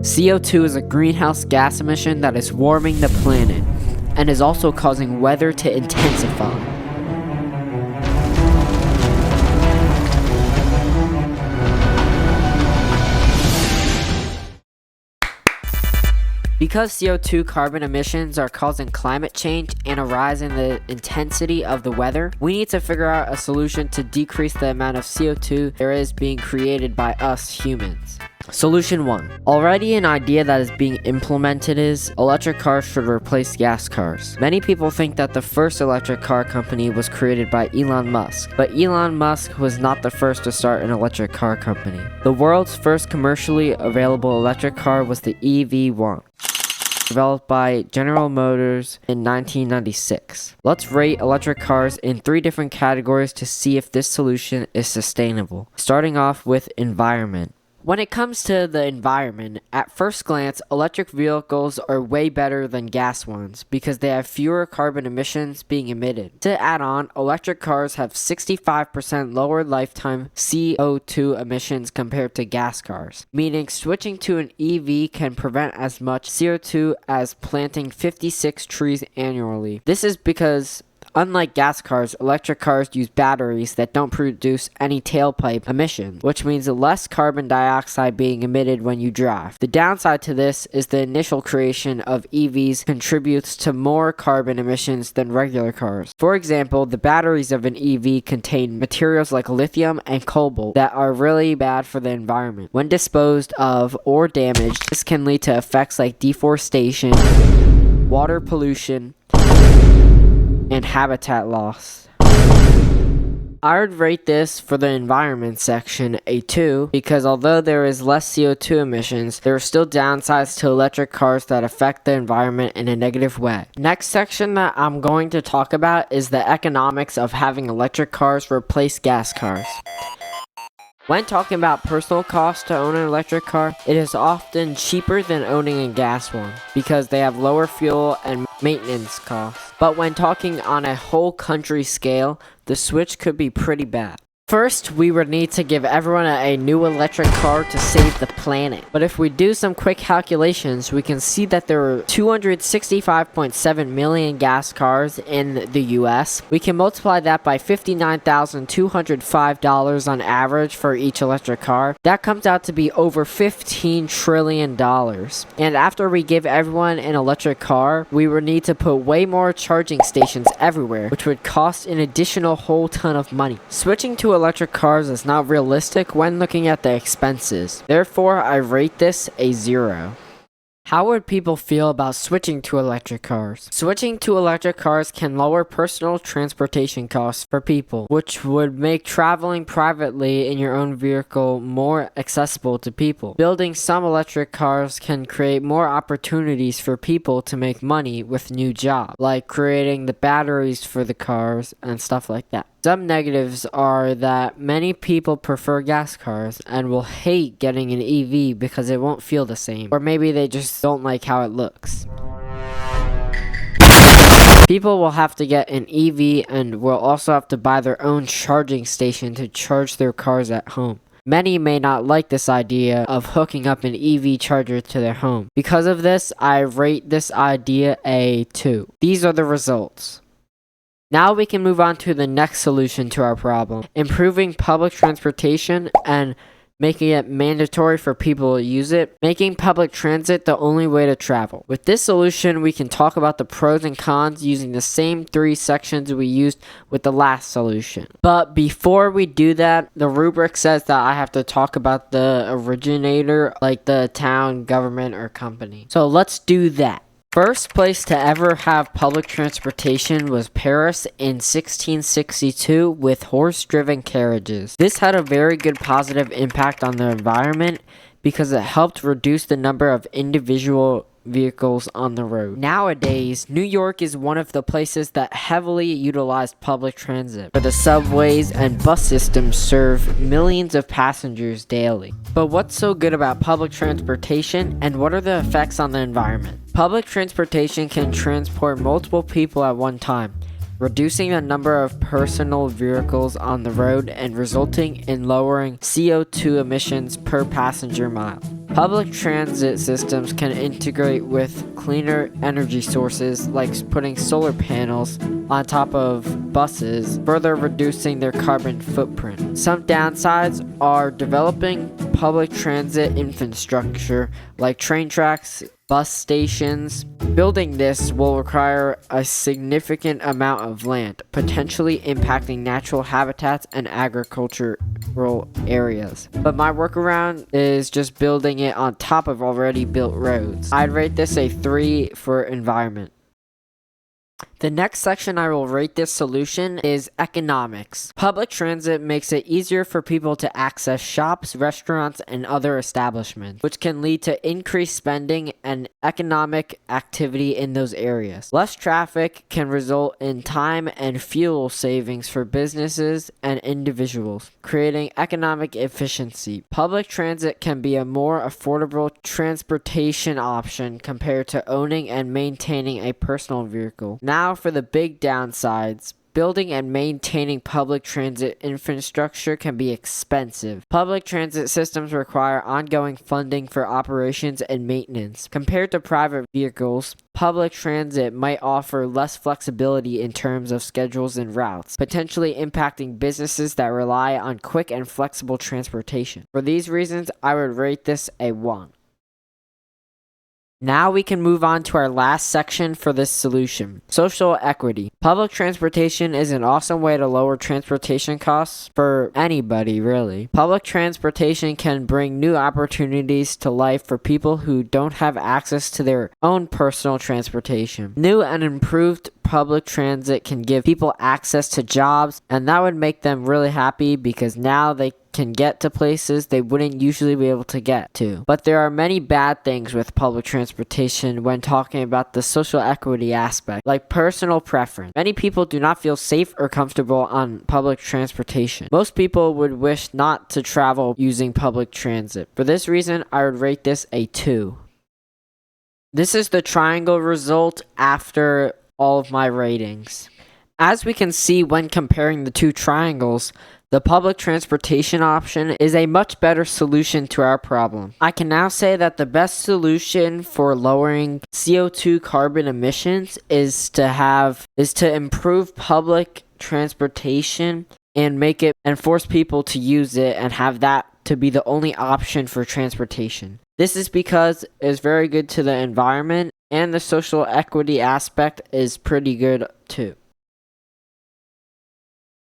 CO2 is a greenhouse gas emission that is warming the planet and is also causing weather to intensify. Because CO2 carbon emissions are causing climate change and a rise in the intensity of the weather, we need to figure out a solution to decrease the amount of CO2 there is being created by us humans. Solution 1. Already an idea that is being implemented is electric cars should replace gas cars. Many people think that the first electric car company was created by Elon Musk, but Elon Musk was not the first to start an electric car company. The world's first commercially available electric car was the EV1, developed by General Motors in 1996. Let's rate electric cars in 3 different categories to see if this solution is sustainable. Starting off with environment. When it comes to the environment, at first glance, electric vehicles are way better than gas ones because they have fewer carbon emissions being emitted. To add on, electric cars have 65% lower lifetime CO2 emissions compared to gas cars, meaning switching to an EV can prevent as much CO2 as planting 56 trees annually. This is because unlike gas cars, electric cars use batteries that don't produce any tailpipe emissions, which means less carbon dioxide being emitted when you drive. The downside to this is the initial creation of EVs contributes to more carbon emissions than regular cars. For example, the batteries of an EV contain materials like lithium and cobalt that are really bad for the environment. When disposed of or damaged, this can lead to effects like deforestation, water pollution, and habitat loss. I would rate this for the environment section a 2 because although there is less CO2 emissions, there are still downsides to electric cars that affect the environment in a negative way. Next section that I'm going to talk about is the economics of having electric cars replace gas cars. When talking about personal costs to own an electric car, it is often cheaper than owning a gas one because they have lower fuel and maintenance costs. But when talking on a whole country scale, the switch could be pretty bad. First, we would need to give everyone a new electric car to save the planet. But if we do some quick calculations, we can see that there are 265.7 million gas cars in the US. We can multiply that by $59,205 on average for each electric car. That comes out to be over $15 trillion. And after we give everyone an electric car, we would need to put way more charging stations everywhere, which would cost an additional whole ton of money. Switching to electric cars is not realistic when looking at the expenses. Therefore, I rate this a 0. How would people feel about switching to electric cars? Switching to electric cars can lower personal transportation costs for people, which would make traveling privately in your own vehicle more accessible to people. Building some electric cars can create more opportunities for people to make money with new jobs, like creating the batteries for the cars and stuff like that. Some negatives are that many people prefer gas cars and will hate getting an EV because it won't feel the same, or maybe they just don't like how it looks. People will have to get an EV and will also have to buy their own charging station to charge their cars at home. Many may not like this idea of hooking up an EV charger to their home. Because of this, I rate this idea a 2. These are the results. Now we can move on to the next solution to our problem: improving public transportation and making it mandatory for people to use it, making public transit the only way to travel. With this solution, we can talk about the pros and cons using the same 3 sections we used with the last solution. But before we do that, the rubric says that I have to talk about the originator, like the town, government, or company. So let's do that. First place to ever have public transportation was Paris in 1662 with horse-driven carriages. This had a very good positive impact on the environment because it helped reduce the number of individual vehicles on the road. Nowadays, New York is one of the places that heavily utilize public transit, where the subways and bus systems serve millions of passengers daily. But what's so good about public transportation, and what are the effects on the environment? Public transportation can transport multiple people at one time, reducing the number of personal vehicles on the road and resulting in lowering CO2 emissions per passenger mile. Public transit systems can integrate with cleaner energy sources like putting solar panels on top of buses, further reducing their carbon footprint. Some downsides are developing public transit infrastructure like train tracks, bus stations. Building this will require a significant amount of land, potentially impacting natural habitats and agricultural areas. But my workaround is just building it on top of already built roads. I'd rate this a 3 for environment. The next section I will rate this solution is economics. Public transit makes it easier for people to access shops, restaurants, and other establishments, which can lead to increased spending and economic activity in those areas. Less traffic can result in time and fuel savings for businesses and individuals, creating economic efficiency. Public transit can be a more affordable transportation option compared to owning and maintaining a personal vehicle. Now for the big downsides. Building and maintaining public transit infrastructure can be expensive. Public transit systems require ongoing funding for operations and maintenance. Compared to private vehicles, public transit might offer less flexibility in terms of schedules and routes, potentially impacting businesses that rely on quick and flexible transportation. For these reasons, I would rate this a 1. Now we can move on to our last section for this solution. Social equity. Public transportation is an awesome way to lower transportation costs for anybody, really. Public transportation can bring new opportunities to life for people who don't have access to their own personal transportation. New and improved public transit can give people access to jobs, and that would make them really happy because now they can get to places they wouldn't usually be able to get to. But there are many bad things with public transportation when talking about the social equity aspect, like personal preference. Many people do not feel safe or comfortable on public transportation. Most people would wish not to travel using public transit. For this reason, I would rate this a 2. This is the triangle result after all of my ratings. As we can see when comparing the two triangles, the public transportation option is a much better solution to our problem. I can now say that the best solution for lowering CO2 carbon emissions is to improve public transportation and force people to use it and have that to be the only option for transportation. This is because it's very good to the environment and the social equity aspect is pretty good too.